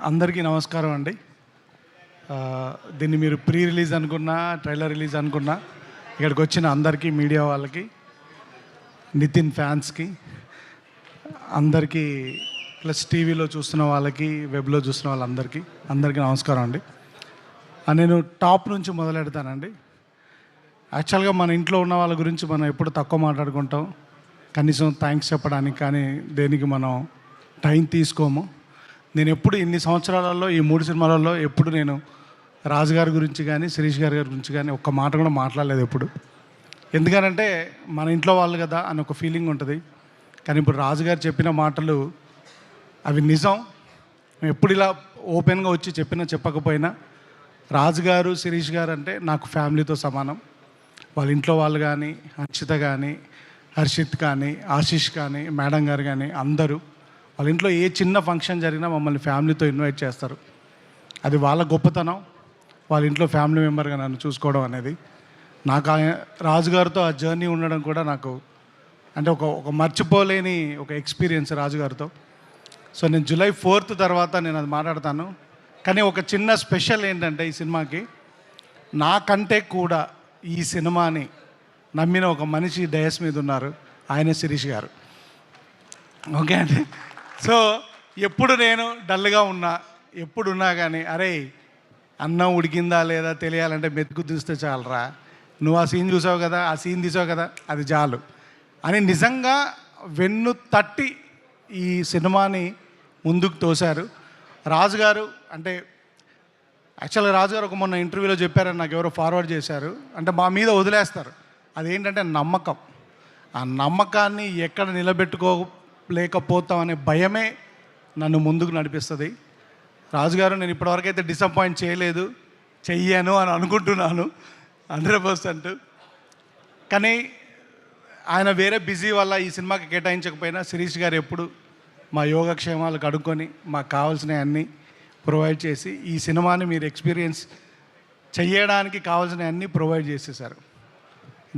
అందరికీ నమస్కారం అండి. దీన్ని మీరు ప్రీ రిలీజ్ అనుకున్నా, ట్రైలర్ రిలీజ్ అనుకున్నా, ఇక్కడికి వచ్చిన అందరికీ, మీడియా వాళ్ళకి, నితిన్ ఫ్యాన్స్కి అందరికీ, ప్లస్ టీవీలో చూస్తున్న వాళ్ళకి, వెబ్లో చూస్తున్న వాళ్ళందరికీ నమస్కారం అండి. నేను టాప్ నుంచి మొదలెడతానండి. యాక్చువల్గా మన ఇంట్లో ఉన్న వాళ్ళ గురించి మనం ఎప్పుడు తక్కువ మాట్లాడుకుంటాం, కనీసం థ్యాంక్స్ చెప్పడానికి కానీ దేనికి మనం టైం తీసుకోము. నేను ఎప్పుడు ఇన్ని సంవత్సరాలలో, ఈ 3 సినిమాలలో ఎప్పుడు నేను రాజుగారి గురించి కానీ, శిరీష్ గారి గురించి కానీ ఒక్క మాట కూడా మాట్లాడలేదు ఎప్పుడు. ఎందుకనంటే మన ఇంట్లో వాళ్ళు కదా అని ఒక ఫీలింగ్ ఉంటుంది. కానీ ఇప్పుడు రాజుగారు చెప్పిన మాటలు అవి నిజం. ఎప్పుడు ఇలా ఓపెన్గా వచ్చి చెప్పకపోయినా రాజుగారు, శిరీష్ గారు అంటే నాకు ఫ్యామిలీతో సమానం. వాళ్ళ ఇంట్లో వాళ్ళు కానీ, హర్షిత కానీ, హర్షిత్ కానీ, ఆశీష్ కానీ, మేడం గారు కానీ అందరూ వాళ్ళ ఇంట్లో ఏ చిన్న ఫంక్షన్ జరిగినా మమ్మల్ని ఫ్యామిలీతో ఇన్వైట్ చేస్తారు. అది వాళ్ళ గొప్పతనం. వాళ్ళ ఇంట్లో ఫ్యామిలీ మెంబర్గా నన్ను చూసుకోవడం అనేది నాకు రాజుగారితో ఆ జర్నీ ఉండడం కూడా నాకు అంటే ఒక మర్చిపోలేని ఒక ఎక్స్పీరియన్స్ రాజుగారితో. సో నేను July 4th తర్వాత నేను అది మాట్లాడతాను. కానీ ఒక చిన్న స్పెషల్ ఏంటంటే ఈ సినిమాకి, నాకంటే కూడా ఈ సినిమాని నమ్మిన ఒక మనిషి డయస్ మీద ఉన్నారు. ఆయన శిరీష్ గారు. ఓకే అండి. సో ఎప్పుడు నేను డల్గా ఉన్నా, ఎప్పుడున్నా కానీ అరే అన్నం ఉడికిందా లేదా తెలియాలంటే మెతుకు తీస్తే చాలరా, నువ్వు ఆ సీన్ చూసావు కదా, ఆ సీన్ తీసావు కదా, అది చాలు అని నిజంగా వెన్ను తట్టి ఈ సినిమాని ముందుకు తోశారు రాజుగారు. అంటే యాక్చువల్గా రాజుగారు ఒక మొన్న ఇంటర్వ్యూలో చెప్పారని నాకు ఎవరో ఫార్వర్డ్ చేశారు. అంటే మా మీద వదిలేస్తారు, అదేంటంటే నమ్మకం. ఆ నమ్మకాన్ని ఎక్కడ నిలబెట్టుకోలేకపోతాం అనే భయమే నన్ను ముందుకు నడిపిస్తుంది. రాజుగారు నేను ఇప్పటివరకైతే డిసప్పాయింట్ చేయలేదు, చెయ్యాను అని అనుకుంటున్నాను 100%. కానీ ఆయన వేరే బిజీ వల్ల ఈ సినిమాకి కేటాయించకపోయినా శిరీష్ గారు ఎప్పుడు మా యోగక్షేమాలు కడుక్కొని మాకు కావాల్సినవి అన్నీ ప్రొవైడ్ చేసి ఈ సినిమాని మీరు ఎక్స్పీరియన్స్ చేయడానికి కావాల్సినవి అన్నీ ప్రొవైడ్ చేసేసారు.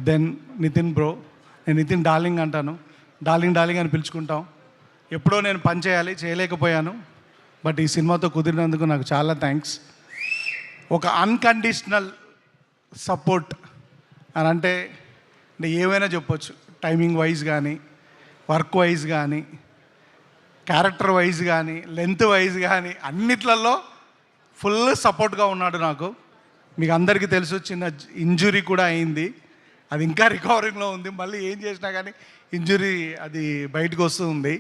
దెన్ నితిన్ బ్రో, నేను నితిన్ డార్లింగ్ అంటాను, డార్లింగ్ అని పిలుచుకుంటాం. ఎప్పుడో నేను పని చేయలేకపోయాను, బట్ ఈ సినిమాతో కుదిరినందుకు నాకు చాలా థ్యాంక్స్. ఒక అన్కండిషనల్ సపోర్ట్ అని అంటే ఏమైనా చెప్పొచ్చు. టైమింగ్ వైజ్ కానీ, వర్క్ వైజ్ కానీ, క్యారెక్టర్ వైజ్ కానీ, లెంత్ వైజ్ కానీ అన్నిట్లలో ఫుల్ సపోర్ట్గా ఉన్నాడు నాకు. మీకు అందరికీ తెలుసు, చిన్న ఇంజురీ కూడా అయింది, అది ఇంకా రికవరింగ్లో ఉంది. మళ్ళీ ఏం చేసినా కానీ ఇంజురీ అది బయటకు వస్తుంది.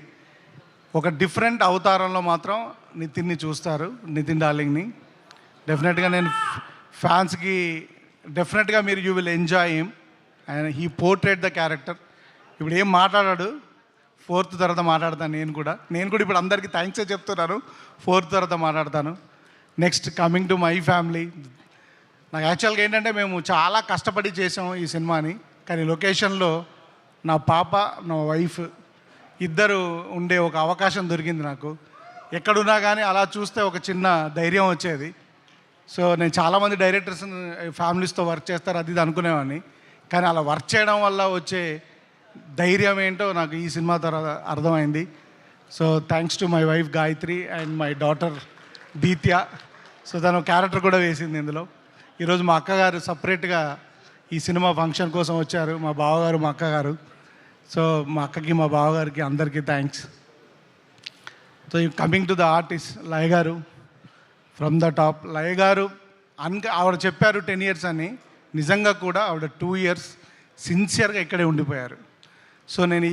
ఒక డిఫరెంట్ అవతారంలో మాత్రం నితిన్ని చూస్తారు, నితిన్ డార్లింగ్ని. డెఫినెట్గా నేను ఫ్యాన్స్కి డెఫినెట్గా మీరు you will enjoy him and he portrayed the character. ఇప్పుడు ఏం మాట్లాడాడు, 4th తర్వాత మాట్లాడతాను. నేను కూడా ఇప్పుడు అందరికీ థ్యాంక్సే చెప్తున్నాను. 4th తర్వాత మాట్లాడతాను. Next coming to my family. నాకు యాక్చువల్గా ఏంటంటే మేము చాలా కష్టపడి చేసాము ఈ సినిమాని. కానీ లొకేషన్లో నా పాప, నా వైఫ్ ఇద్దరు ఉండే ఒక అవకాశం దొరికింది నాకు. ఎక్కడున్నా కానీ అలా చూస్తే ఒక చిన్న ధైర్యం వచ్చేది. సో నేను చాలామంది డైరెక్టర్స్ ఫ్యామిలీస్తో వర్క్ చేస్తారు అది ఇది అనుకునేవాడిని. కానీ అలా వర్క్ చేయడం వల్ల వచ్చే ధైర్యం ఏంటో నాకు ఈ సినిమా తర్వాత అర్థమైంది. So thanks to my wife Gayatri and my daughter Dithya. So తను క్యారెక్టర్ కూడా వేసింది ఇందులో. ఈరోజు మా అక్కగారు సపరేట్గా ఈ సినిమా ఫంక్షన్ కోసం వచ్చారు, మా బావగారు, మా అక్కగారు. సో మా అక్కకి, మా బావగారికి అందరికీ thanks. So coming to the artist Laya garu, from the top. లయ గారు ఆవిడ చెప్పారు 10 years అని, నిజంగా కూడా ఆవిడ 2 years సిన్సియర్గా ఇక్కడే ఉండిపోయారు. సో నేను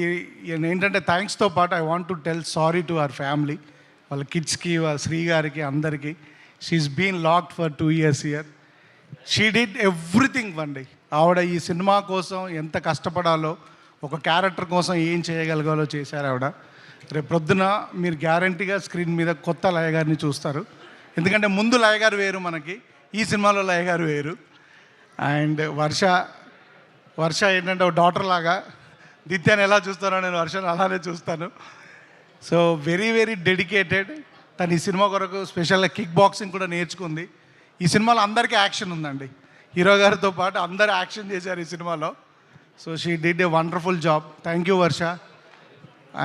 ఏంటంటే థ్యాంక్స్తో పాటు I want to tell sorry to our family, వాళ్ళ కిడ్స్కి, వాళ్ళ శ్రీ గారికి, అందరికీ. She's been locked for 2 years here. She did everything అండి. ఆవిడ ఈ సినిమా కోసం ఎంత కష్టపడాలో, ఒక క్యారెక్టర్ కోసం ఏం చేయగలగాలో చేశారు ఆవిడ. రేపు ప్రొద్దున మీరు గ్యారంటీగా స్క్రీన్ మీద కొత్త లయ గారిని చూస్తారు. ఎందుకంటే ముందు లయ గారు వేరు మనకి, ఈ సినిమాలో లయ గారు వేరు. అండ్ వర్ష ఏంటంటే ఒక డాటర్ లాగా, దిత్యాన్ని ఎలా చూస్తానో నేను వర్షను అలానే చూస్తాను. So very very dedicated. తను ఈ సినిమా కొరకు స్పెషల్గా కిక్ బాక్సింగ్ కూడా నేర్చుకుంది. ఈ సినిమాలో అందరికీ యాక్షన్ ఉందండి, హీరో గారితో పాటు అందరూ యాక్షన్ చేశారు ఈ సినిమాలో. So she did a wonderful job. Thank you Varsha.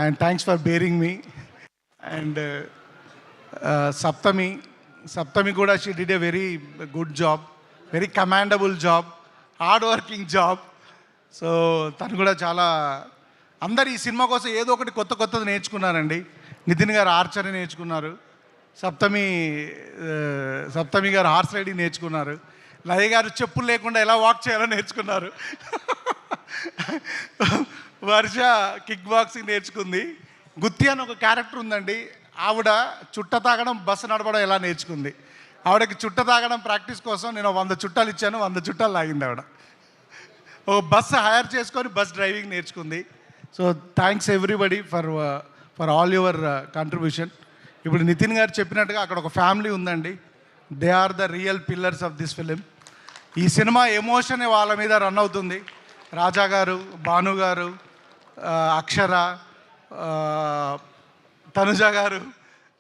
And thanks for bearing me. And Saptami కూడా she did a very good job, very commendable job, hard working job. So తను కూడా చాలా, అందరు ఈ సినిమా కోసం ఏదో ఒకటి కొత్తది నేర్చుకున్నారండి. నితిన్ గారు ఆర్చరీ నేర్చుకున్నారు, సప్తమి గారు హార్స్ రైడింగ్ నేర్చుకున్నారు, లయ గారు చెప్పులు లేకుండా ఎలా వాక్ చేయాలో నేర్చుకున్నారు, వర్ష కిక్ బాక్సింగ్ నేర్చుకుంది, గుత్తి అని ఒక క్యారెక్టర్ ఉందండి, ఆవిడ చుట్ట తాగడం బస్సు నడపడం ఎలా నేర్చుకుంది. ఆవిడకి చుట్ట తాగడం ప్రాక్టీస్ కోసం నేను 100 చుట్టాలు ఇచ్చాను, 100 చుట్టాలు లాగింది ఆవిడ. ఓ బస్సు హైర్ చేసుకొని బస్ డ్రైవింగ్ నేర్చుకుంది. So thanks everybody for all your contribution. ఇప్పుడు నితిన్ గారు చెప్పినట్టుగా అక్కడ ఒక ఫ్యామిలీ ఉందండి. They are the real pillars of this film. ఈ సినిమా ఎమోషన్ వాళ్ళ మీద రన్ అవుతుంది. రాజా గారు, భాను గారు, అక్షర, తనుజ గారు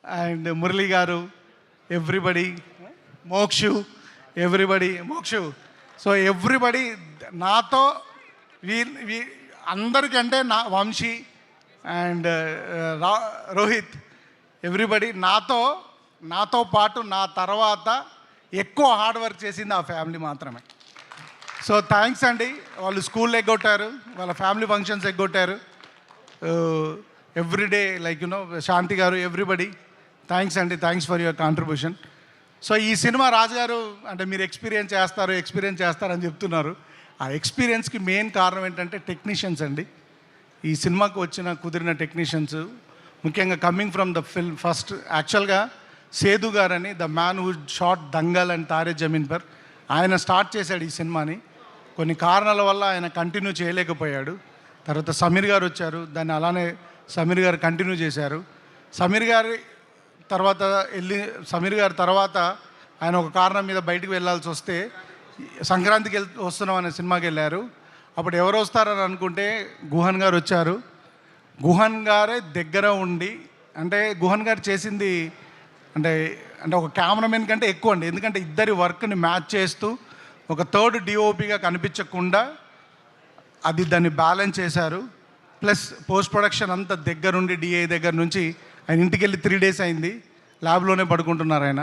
అండ్ మురళి గారు, everybody, Mokshu, Mokshu. So everybody నాతో అందరికంటే వంశీ అండ్ రోహిత్, ఎవ్రీబడి నాతో పాటు నా తర్వాత ఎక్కువ హార్డ్ వర్క్ చేసింది ఆ ఫ్యామిలీ మాత్రమే. సో థ్యాంక్స్ అండి. వాళ్ళు స్కూల్ ఎగ్గొట్టారు, వాళ్ళ ఫ్యామిలీ ఫంక్షన్స్ ఎగ్గొట్టారు, ఎవ్రీడే లైక్ శాంతి గారు, ఎవ్రీబడి థ్యాంక్స్ అండి. Thanks for your contribution. So ఈ సినిమా రాజుగారు అంటే మీరు ఎక్స్పీరియన్స్ చేస్తారని చెప్తున్నారు. ఆ ఎక్స్పీరియన్స్కి మెయిన్ కారణం ఏంటంటే టెక్నీషియన్స్ అండి. ఈ సినిమాకు కుదిరిన టెక్నీషియన్స్, ముఖ్యంగా coming from the film first యాక్చువల్గా సేదు గారని, the man who shot Dangal and Taare Zameen Par, ఆయన స్టార్ట్ చేశాడు ఈ సినిమాని. కొన్ని కారణాల వల్ల ఆయన కంటిన్యూ చేయలేకపోయాడు. తర్వాత సమీర్ గారు వచ్చారు, దాన్ని అలానే సమీర్ గారు కంటిన్యూ చేశారు. సమీర్ గారి తర్వాత ఆయన ఒక కారణం మీద బయటకు వెళ్ళాల్సి వస్తే సంక్రాంతికి వస్తున్నాం అనే సినిమాకి వెళ్ళారు. అప్పుడు ఎవరు వస్తారని అనుకుంటే గుహన్ గారు వచ్చారు. గుహన్ గారే దగ్గర ఉండి, అంటే గుహన్ గారు చేసింది అంటే ఒక కెమెరామెన్ కంటే ఎక్కువ అండి. ఎందుకంటే ఇద్దరి వర్క్ని మ్యాచ్ చేస్తూ ఒక థర్డ్ డిఓపిగా కనిపించకుండా దాన్ని బ్యాలెన్స్ చేశారు. ప్లస్ పోస్ట్ ప్రొడక్షన్ అంతా దగ్గరుండి డిఏ దగ్గర నుంచి ఆయన ఇంటికి వెళ్ళి 3 days అయింది, ల్యాబ్లోనే పడుకుంటున్నారు ఆయన.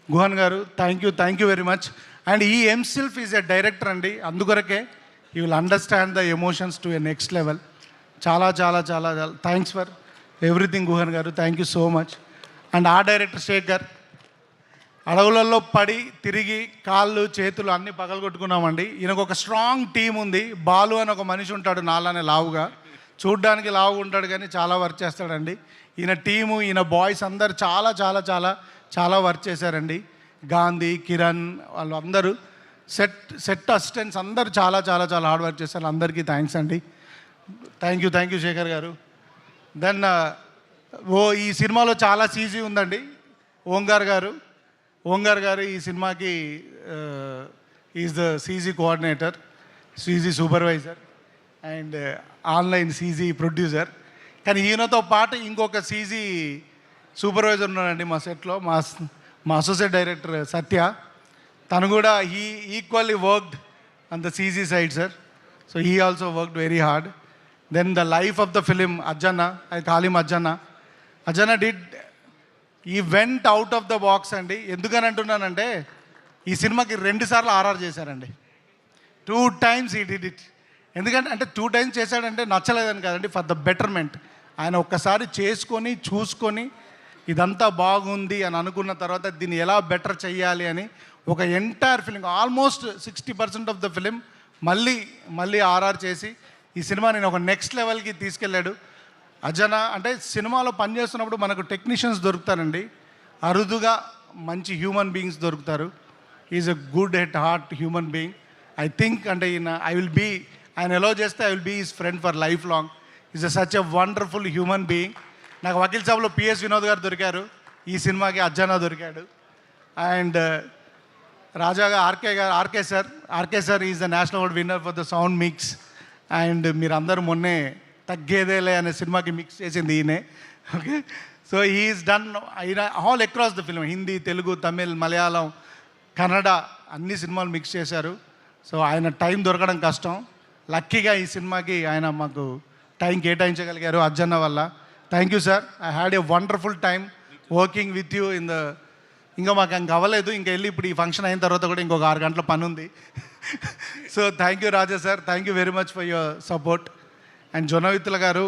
గుహన్ గారు thank you very much. And ఈ హిమ్సెల్ఫ్ ఈజ్ ఎ డైరెక్టర్ అండి, అందుకొరకే you will understand the emotions to a next level. చాలా చాలా చాలా థ్యాంక్స్ ఫర్ ఎవ్రీథింగ్ గుహన్ గారు, thank you so much. And ఆ డైరెక్టర్ శేఖర్, అడవులలో పడి తిరిగి కాళ్ళు చేతులు అన్నీ పగలగొట్టుకున్నామండి. ఈయనకు ఒక స్ట్రాంగ్ టీం ఉంది. బాలు అని ఒక మనిషి ఉంటాడు, నాలానే లావుగా, చూడ్డానికి లావుగా ఉంటాడు కానీ చాలా వర్క్ చేస్తాడండి. ఈయన టీము, ఈయన బాయ్స్ అందరు చాలా చాలా చాలా చాలా వర్క్ చేశారండి. గాంధీ, కిరణ్, వాళ్ళు అందరూ సెట్ అసిస్టెంట్స్ అందరూ చాలా చాలా చాలా హార్డ్ వర్క్ చేశారు. అందరికీ థ్యాంక్స్ అండి. థ్యాంక్ యూ శేఖర్ గారు. దెన్ ఈ సినిమాలో చాలా సీజీ ఉందండి. ఓంగార్ గారు ఈ సినిమాకి is the CG coordinator, CG supervisor and online CG producer. కానీ ఈయనతో పాటు ఇంకొక సీజీ సూపర్వైజర్ ఉన్నాడండి మా సెట్లో, మా అసోసియేట్ డైరెక్టర్ సత్య. తను కూడా equally worked on the CG side sir. So he also worked very hard. Then the life of the film Ajjanna, I call him Ajjanna did he went out of the box అండి. ఎందుకని అంటున్నానంటే ఈ సినిమాకి 2 సార్లు RR చేశారండి. 2 times ఈ did it. ఎందుకంటే 2 times చేశాడంటే నచ్చలేదని కాదండి, ఫర్ ద బెటర్మెంట్. ఆయన ఒక్కసారి చూసుకొని ఇదంతా బాగుంది అని అనుకున్న తర్వాత దీన్ని ఎలా బెటర్ చెయ్యాలి అని ఒక entire film, almost 60% of the film మళ్ళీ ఆర్ఆర్ చేసి ఈ సినిమా నేను ఒక నెక్స్ట్ లెవెల్కి తీసుకెళ్ళాడు. అజన అంటే సినిమాలో పనిచేస్తున్నప్పుడు మనకు టెక్నీషియన్స్ దొరుకుతారండి, అరుదుగా మంచి హ్యూమన్ బీయింగ్స్ దొరుకుతారు. Is a good at heart human being. I think అంటే ఆయన ఎలా చేస్తే I will be his friend for life long. Is such a wonderful human being. నాకు వకీల్ సాబ్లో పిఎస్ వినోద్ గారు దొరికారు, ఈ సినిమాకి అజ్జన దొరికాడు. అండ్ రాజాగా RK sir is the national award winner for the sound mix. And మీరు అందరూ మొన్నే తగ్గేదేలే అనే సినిమాకి మిక్స్ చేసింది ఈయనే. Okay, so he's done all across the film, Hindi, Telugu, Tamil, Malayalam, Kannada అన్ని సినిమాలు మిక్స్ చేశారు. సో ఆయన టైం దొరకడం కష్టం. లక్కీగా ఈ సినిమాకి ఆయన మాకు టైం కేటాయించగలిగారు అర్జన్న వల్ల. Thank you sir. I had a wonderful time working with you in the. ఇంకా మాకు ఇంకా అవ్వలేదు, ఇంకా వెళ్ళి ఇప్పుడు ఈ ఫంక్షన్ అయిన తర్వాత కూడా ఇంకొక 6 గంటల పని ఉంది. So thank you Raja sir, thank you very much for your support. And Jonnavithula గారు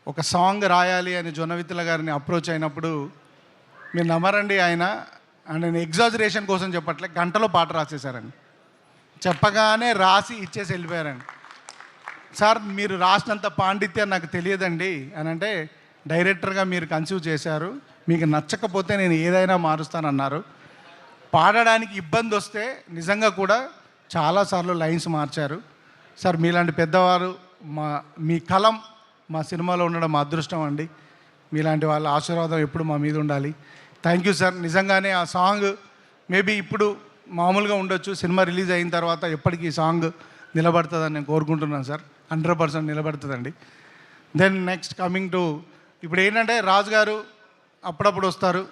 ఒక సాంగ్ రాయాలి అని జొన్నవిత్తుల గారిని అప్రోచ్ అయినప్పుడు మీరు నమ్మరండి, ఆయన అండ్ నేను ఎగ్జాజరేషన్ కోసం చెప్పట్లే, గంటలో పాట రాసేశారండి. చెప్పగానే రాసి ఇచ్చేసి వెళ్ళిపోయారండి. సార్ మీరు రాసినంత పాండిత్యం నాకు తెలియదండి అని అంటే, డైరెక్టర్గా మీరు కన్సీవ్ చేశారు, మీకు నచ్చకపోతే నేను ఏదైనా మారుస్తానన్నారు. పాడడానికి ఇబ్బంది వస్తే నిజంగా కూడా చాలాసార్లు లైన్స్ మార్చారు. సార్ మీలాంటి పెద్దవారు, మీ కలం మా సినిమాలో ఉండడం మా అదృష్టం అండి. మీలాంటి వాళ్ళ ఆశీర్వాదం ఎప్పుడు మా మీద ఉండాలి. Thank you sir. నిజంగానే ఆ సాంగ్ మేబీ ఇప్పుడు మామూలుగా ఉండొచ్చు, సినిమా రిలీజ్ అయిన తర్వాత ఎప్పటికీ ఈ సాంగ్ నిలబడుతుందని నేను కోరుకుంటున్నాను సార్. 100% నిలబడుతుందండి. దెన్ నెక్స్ట్ కమింగ్ టు, ఇప్పుడు ఏంటంటే రాజు గారు అప్పుడప్పుడు వస్తారు,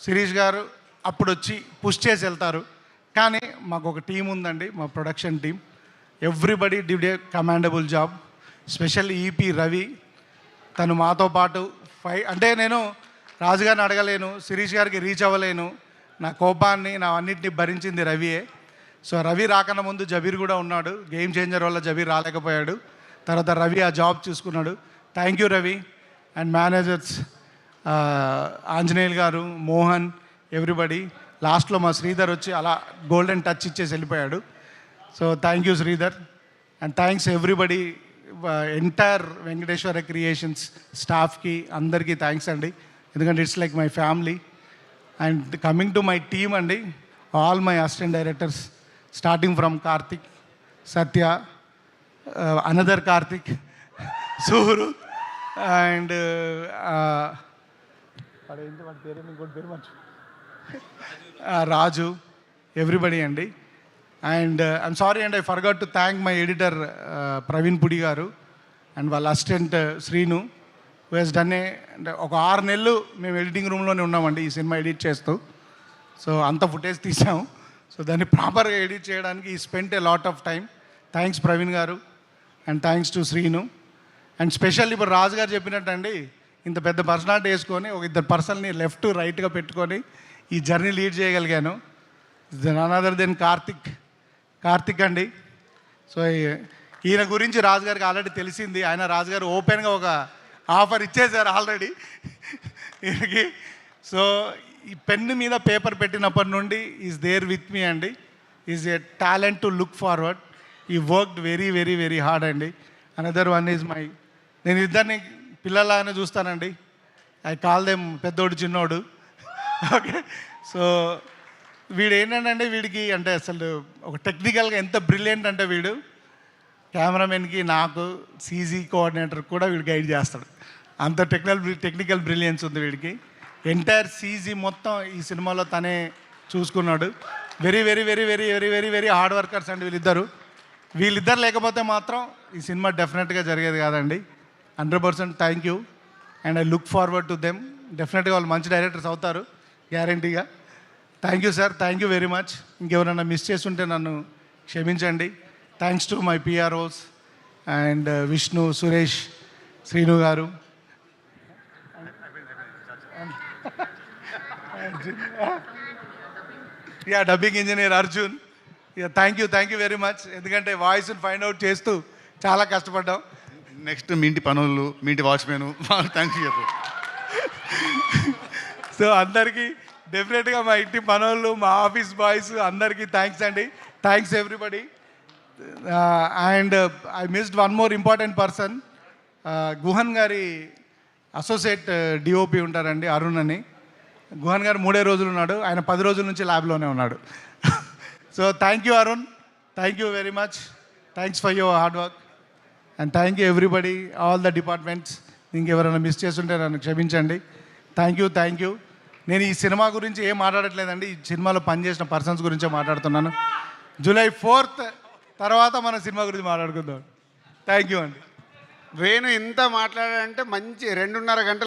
శిరీష్ గారు అప్పుడు వచ్చి పుష్ చేసి వెళ్తారు. కానీ మాకు ఒక టీం ఉందండి, మా production team. Everybody did a commendable job. Specially EP Ravi, తను మాతో పాటు అంటే నేను రాజుగారిని అడగలేను, శిరీష్ గారికి రీచ్ అవ్వలేను, నా కోపాన్ని నా అన్నింటినీ భరించింది రవియే. సో రవి రాకన్నా ముందు జబీర్ కూడా ఉన్నాడు, గేమ్ చేంజర్ వల్ల జబీర్ రాలేకపోయాడు, తర్వాత రవి ఆ జాబ్ చూసుకున్నాడు. Thank you Ravi. And managers Anjaneyulu గారు, మోహన్, ఎవ్రీబడి. లాస్ట్లో మా శ్రీధర్ వచ్చి అలా గోల్డెన్ టచ్ ఇచ్చేసి వెళ్ళిపోయాడు. So thank you Sridhar. And thanks everybody, entire Venkateswara Creations స్టాఫ్కి అందరికీ థ్యాంక్స్ అండి, ఎందుకంటే it's like my family. And coming to my team అండి, all my assistant directors starting from Karthik, Satya, another Karthik, Suru and వాడి పేరు ఇంకోటి పేరు మర్చి రాజు, ఎవ్రీబడి అండి. And I'm sorry and I forgot to thank my editor Praveen Pudi garu and వాళ్ళ assistant Srinu, who has done అంటే ఒక 6 నెలలు మేము ఎడిటింగ్ రూమ్లోనే ఉన్నామండి ఈ సినిమా ఎడిట్ చేస్తూ. సో అంత ఫుటేజ్ తీసాము. సో దాన్ని ప్రాపర్గా ఎడిట్ చేయడానికి he spent a lot of time. Thanks Praveen garu and thanks to Srinu. And special ఇప్పుడు రాజు గారు చెప్పినట్టండి, ఇంత పెద్ద పర్సనాలిటీ వేసుకొని ఒక 2 పర్సన్ని లెఫ్ట్ రైట్గా పెట్టుకొని ఈ జర్నీ లీడ్ చేయగలిగాను. నన్ అదర్ దెన్ కార్తిక్ అండి. సో ఈయన గురించి రాజుగారికి ఆల్రెడీ తెలిసింది, ఆయన రాజుగారు ఓపెన్గా ఒక ఆఫర్ ఇచ్చేశారు ఆల్రెడీ ఈయనకి. సో ఈ పెన్ను మీద పేపర్ పెట్టినప్పటి నుండి ఈజ్ దేర్ విత్ మీ అండి. Is a talent to look forward. He worked very very very hard అండి. అనదర్ వన్ ఈజ్ మై, నేను ఇద్దరిని పిల్లలాగానే చూస్తానండి. ఐ కాల్ దెమ్ పెద్దోడు చిన్నోడు. ఓకే. సో వీడు ఏంటంటే వీడికి అంటే అసలు ఒక టెక్నికల్గా ఎంత బ్రిలియంట్ అంటే వీడు కెమెరామెన్కి, నాకు, సీజీ కోఆర్డినేటర్ కూడా వీడు గైడ్ చేస్తాడు. అంత టెక్నికల్ బ్రిలియన్స్ ఉంది వీడికి. ఎంటైర్ సీజీ మొత్తం ఈ సినిమాలో తనే చూసుకున్నాడు. Very very very very very very very hard workers అండి వీళ్ళిద్దరు లేకపోతే మాత్రం ఈ సినిమా డెఫినెట్గా జరిగేది కాదండి. 100% thank you and I look forward to them. డెఫినెట్గా వాళ్ళు మంచి డైరెక్టర్స్ అవుతారు గ్యారంటీగా. Thank you sir, thank you very much. ఇంకెవరైనా మిస్ చేస్తుంటే నన్ను క్షమించండి. Thanks to my PROs and Vishnu, Suresh, Srinu garu, dubbing engineer Arjun. Thank you very much, ఎందుకంటే వాయిస్ని ఫైండ్ అవుట్ చేస్తూ చాలా కష్టపడ్డాం. నెక్స్ట్ మీ ఇంటి పనులు, మీ ఇంటి వాచ్మెన్, థ్యాంక్ యూ. సో అందరికీ డెఫినెట్గా మా ఇంటి పనులు, మా ఆఫీస్ బాయ్స్ అందరికీ థ్యాంక్స్ అండి. Thanks everybody. And I missed one more important person. Guhan గారి అసోసియేట్ డిఓపి ఉంటారండి, అరుణ్ అని. గుహన్ గారు 3 రోజులు ఉన్నాడు, ఆయన 10 రోజుల నుంచి ల్యాబ్లోనే ఉన్నాడు. So thank you Arun, thank you very much. Thanks for your hard work and thank you everybody, all the departments. ఇంకెవరైనా మిస్ చేస్తుంటే నన్ను క్షమించండి. Thank you. నేను ఈ సినిమా గురించి ఏం మాట్లాడట్లేదండి, ఈ సినిమాలో పనిచేసిన పర్సన్స్ గురించే మాట్లాడుతున్నాను. July 4th తర్వాత మన సినిమా గురించి మాట్లాడుకుందాం. థ్యాంక్ యూ అండి. వేణు ఇంత మాట్లాడాడంటే మంచి 2.5 గంటలు